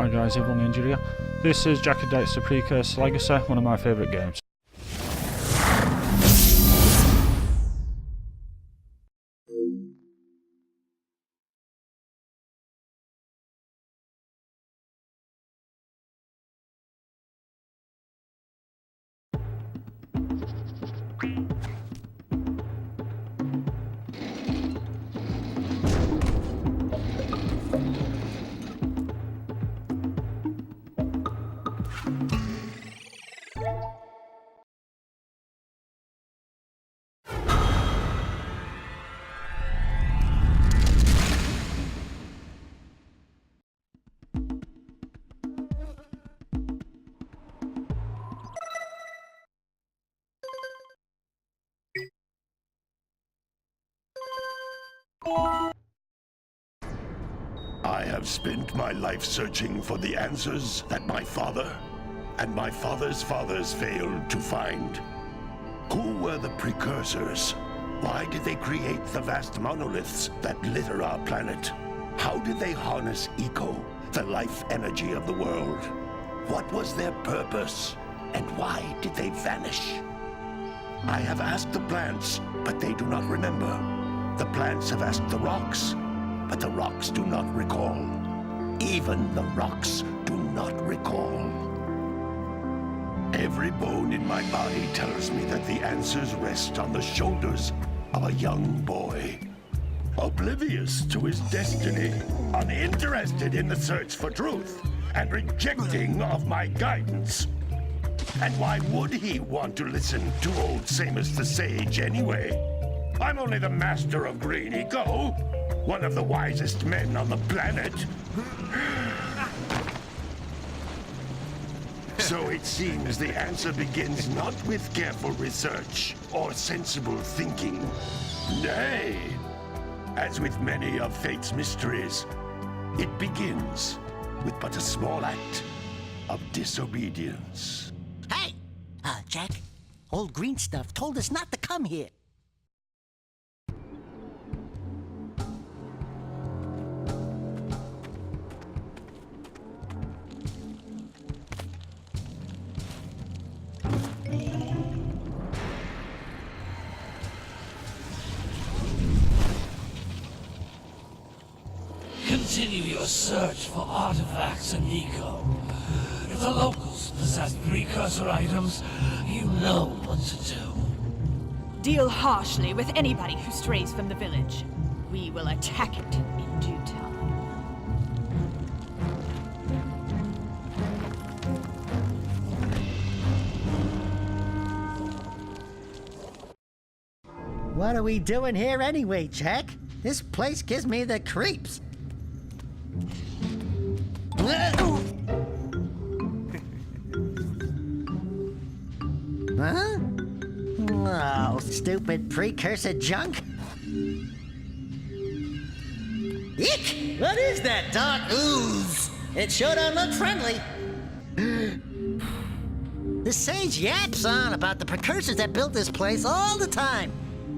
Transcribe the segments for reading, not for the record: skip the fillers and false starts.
Hi guys, everyone injured here. This is Jak and Daxter Precursor Legacy, one of my favourite games. I have spent my life searching for the answers that my father and my father's fathers failed to find. Who were the precursors? Why did they create the vast monoliths that litter our planet? How did they harness eco, the life energy of the world? What was their purpose? And why did they vanish? I have asked the plants, but they do not remember. The plants have asked the rocks, but the rocks do not recall. Even the rocks do not recall. Every bone in my body tells me that the answers rest on the shoulders of a young boy. Oblivious to his destiny, uninterested in the search for truth, and rejecting of my guidance. And why would he want to listen to old Samus the Sage anyway? I'm only the master of green eco, one of the wisest men on the planet. So it seems the answer begins not with careful research or sensible thinking. Nay, as with many of fate's mysteries, it begins with but a small act of disobedience. Hey! Jack, old green stuff told us not to come here. Continue your search for artifacts and eco. If the locals possess precursor items, you know what to do. Deal harshly with anybody who strays from the village. We will attack it in due time. What are we doing here anyway, Jack? This place gives me the creeps. Huh? Oh, stupid precursor junk. Eek! What is that dark ooze? It sure don't look friendly. The sage yaps on about the precursors that built this place all the time.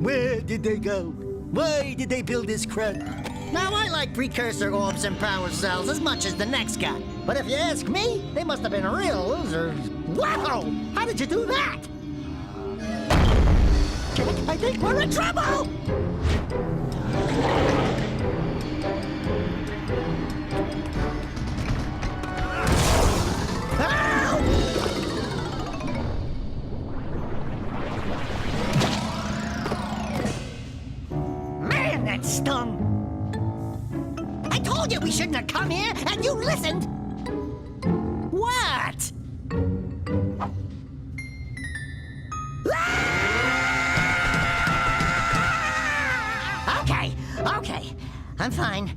Where did they go? Why did they build this crud? Now, I like precursor orbs and power cells as much as the next guy. But if you ask me, they must have been real losers. Wow! How did you do that? Jack, I think we're in trouble! Man, that stung! I told you we shouldn't have come here, and you listened! What? Okay. I'm fine.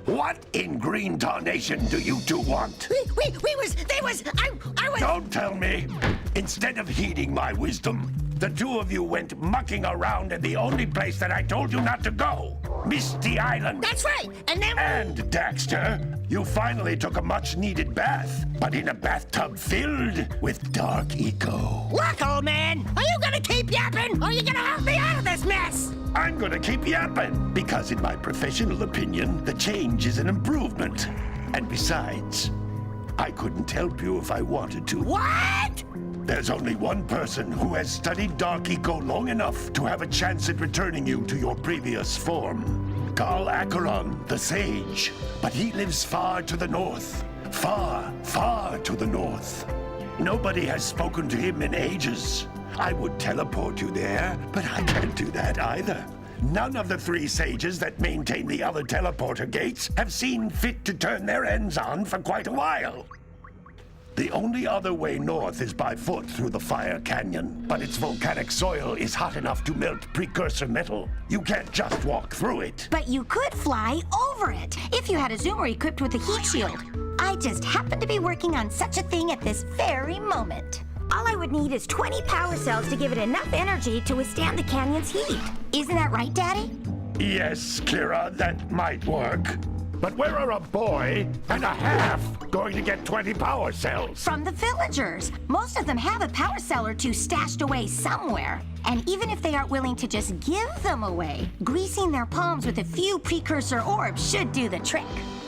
What in green tarnation do you two want? I was... Don't tell me! Instead of heeding my wisdom, the two of you went mucking around in the only place that I told you not to go. Misty Island. That's right. And then And Daxter, you finally took a much-needed bath, but in a bathtub filled with dark eco. look, old man. Are you gonna keep yapping, or are you gonna help me out of this mess? I'm gonna keep yapping, because in my professional opinion, the change is an improvement. And besides, I couldn't help you if I wanted to. What? There's only one person who has studied Dark Eco long enough to have a chance at returning you to your previous form. Carl Acheron, the Sage. But he lives far to the north. Far, far to the north. Nobody has spoken to him in ages. I would teleport you there, but I can't do that either. None of the 3 sages that maintain the other teleporter gates have seen fit to turn their ends on for quite a while. The only other way north is by foot through the Fire Canyon, but its volcanic soil is hot enough to melt precursor metal. You can't just walk through it. But you could fly over it if you had a zoomer equipped with a heat shield. I just happen to be working on such a thing at this very moment. All I would need is 20 power cells to give it enough energy to withstand the canyon's heat. Isn't that right, Daddy? Yes, Kira, that might work. But where are a boy and a half going to get 20 power cells? From the villagers. Most of them have a power cell or two stashed away somewhere. And even if they aren't willing to just give them away, greasing their palms with a few precursor orbs should do the trick.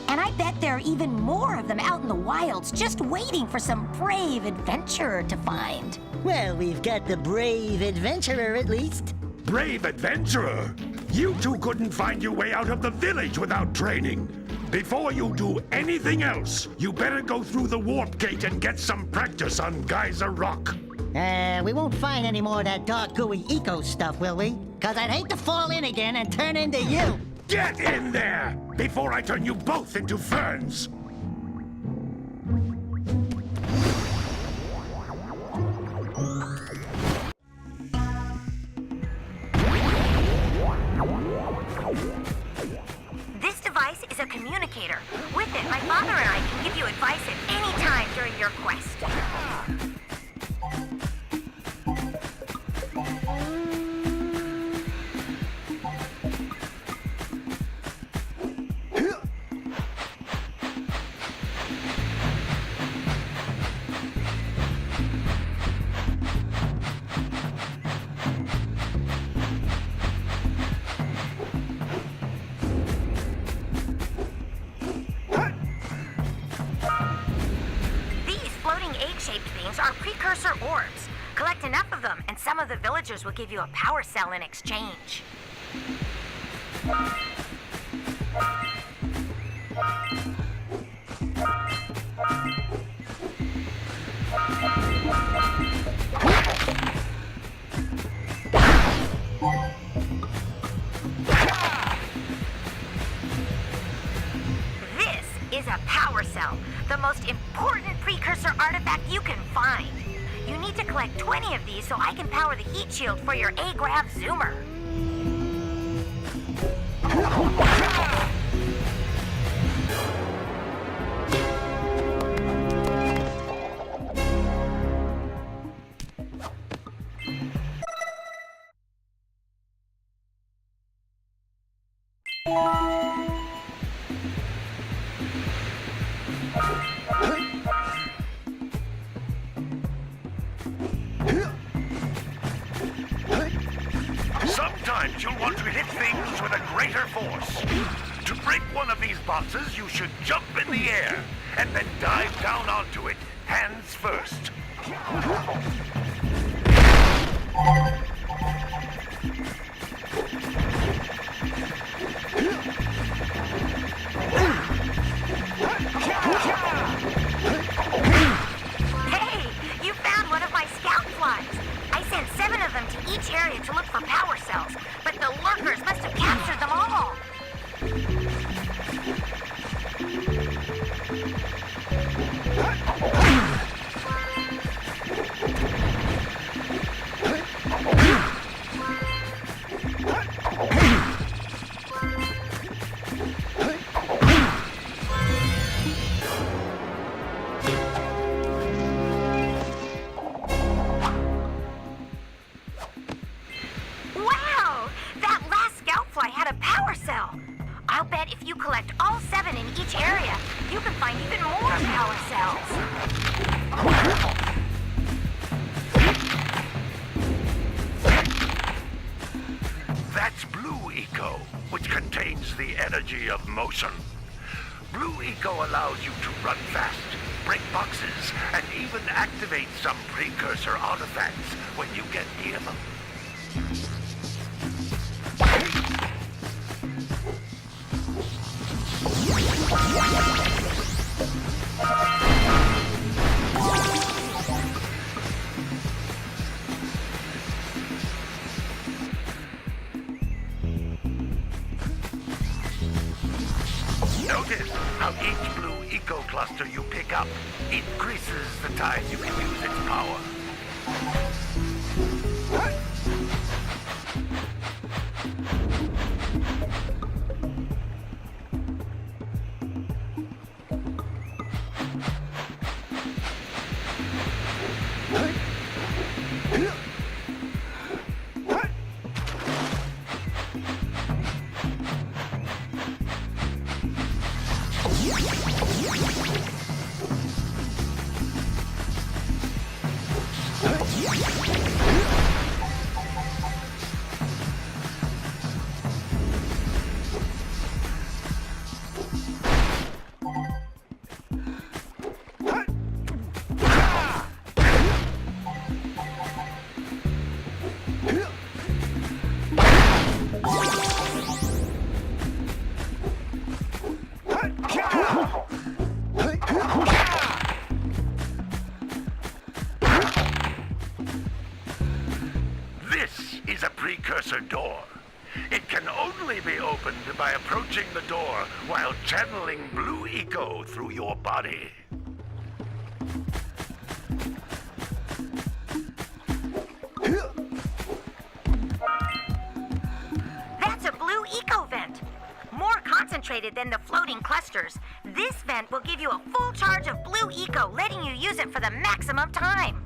And I bet there are even more of them out in the wilds just waiting for some brave adventurer to find. Well, we've got the brave adventurer at least. Brave adventurer! You two couldn't find your way out of the village without training. Before you do anything else, you better go through the warp gate and get some practice on Geyser Rock. We won't find any more of that dark gooey eco stuff, will we? Cause I'd hate to fall in again and turn into you. Get in there before I turn you both into ferns. This device is a communicator. With it, my father and I can give you advice at any time during your quest. Are precursor orbs. Collect enough of them, and some of the villagers will give you a power cell in exchange. This is a power cell, the most important precursor artifact you can find. You need to collect 20 of these so I can power the heat shield for your A-Grav zoomer. Sometimes you'll want to hit things with a greater force. To break one of these boxes, you should jump in the air and then dive down onto it, hands first. Hey, you found one of my scout flies. I sent 7 of them to each area to look for power cells, but the lurkers must have captured them all. energy of motion. Blue Eco allows you to run fast, break boxes, and even activate some precursor artifacts when you get near them. Notice how each Blue Eco cluster you pick up increases the time you can use its power. This is a precursor door. It can only be opened by approaching the door while channeling Blue Eco through your body. That's a Blue Eco vent. More concentrated than the floating clusters. This vent will give you a full charge of Blue Eco, letting you use it for the maximum time.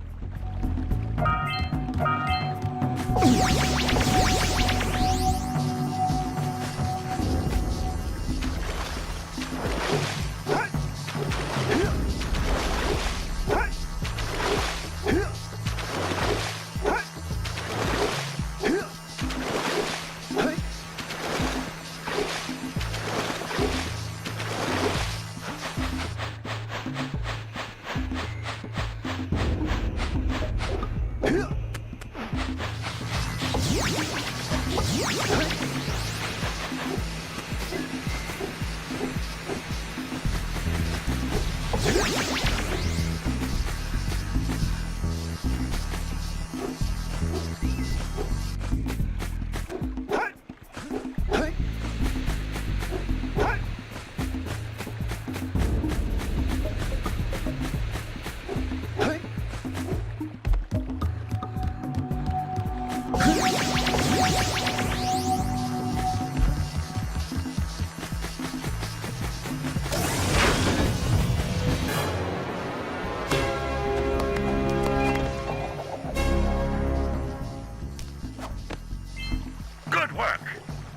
Good work!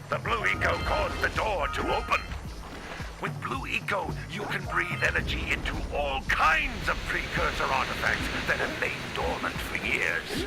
The Blue Eco caused the door to open. With Blue Eco, you can breathe energy into all kinds of precursor artifacts that have lain dormant for years.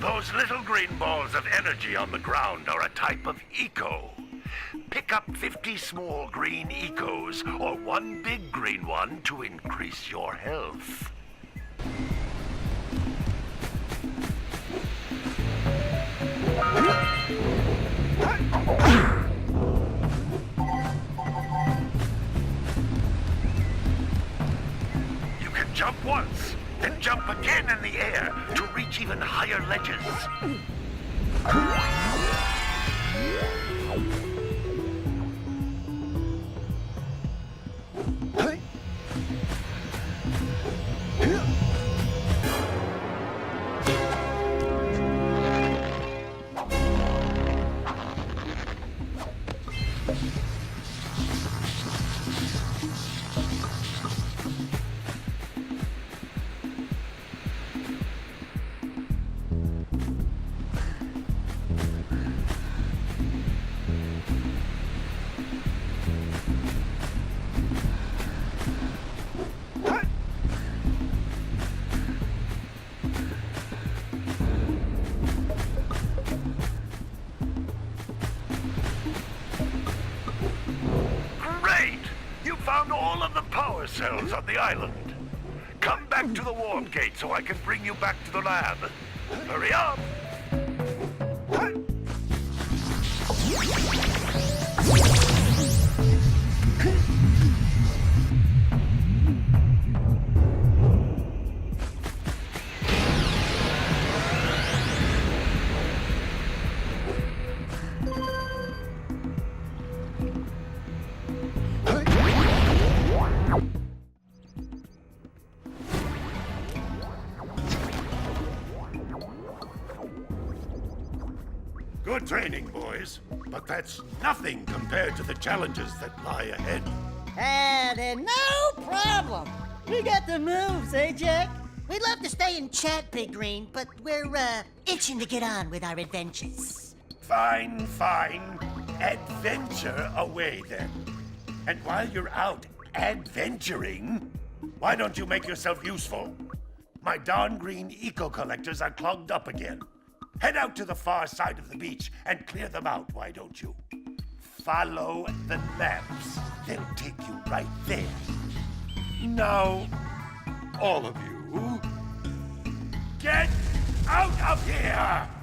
Those little green balls of energy on the ground are a type of eco. Pick up 50 small green ecos or one big green one to increase your health. You can jump once, then jump again in the air to reach even higher ledges. power cells on the island. Come back to the warp gate so I can bring you back to the lab. Hurry up! Good training, boys, but that's nothing compared to the challenges that lie ahead. Then no problem. We got the moves, eh, Jack? We'd love to stay and chat, Big Green, but we're, itching to get on with our adventures. Fine, fine. Adventure away, then. And while you're out adventuring, why don't you make yourself useful? My darn green eco-collectors are clogged up again. Head out to the far side of the beach and clear them out, why don't you? Follow the lamps. They'll take you right there. Now, all of you, get out of here!